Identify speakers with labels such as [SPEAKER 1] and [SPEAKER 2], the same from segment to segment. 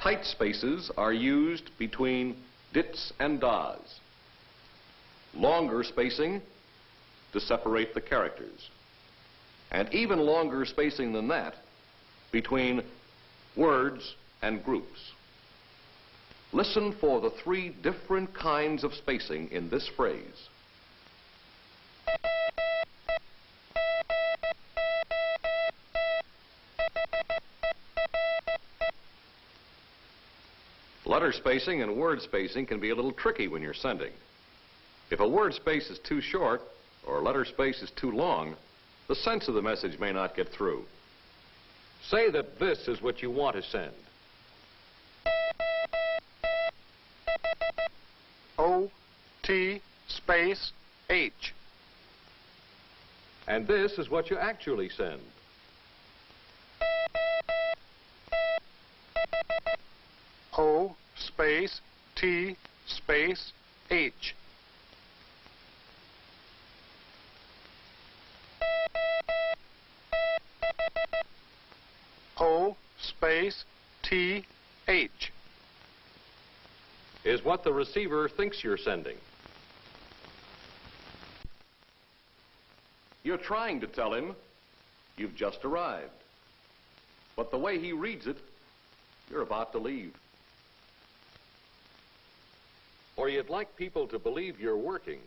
[SPEAKER 1] Tight spaces are used between dits and das. Longer spacing to separate the characters. And even longer spacing than that between words and groups. Listen for the three different kinds of spacing in this phrase. Letter spacing and word spacing can be a little tricky when you're sending. If a word space is too short or a letter space is too long, the sense of the message may not get through. Say that this is what you want to send.
[SPEAKER 2] O-T space H.
[SPEAKER 1] And this is what you actually send.
[SPEAKER 2] O space T space H. O space T H.
[SPEAKER 1] Is what the receiver thinks you're sending. You're trying to tell him you've just arrived. But the way he reads it, you're about to leave. Or you'd like people to believe you're working,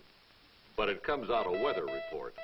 [SPEAKER 1] but it comes out a weather report.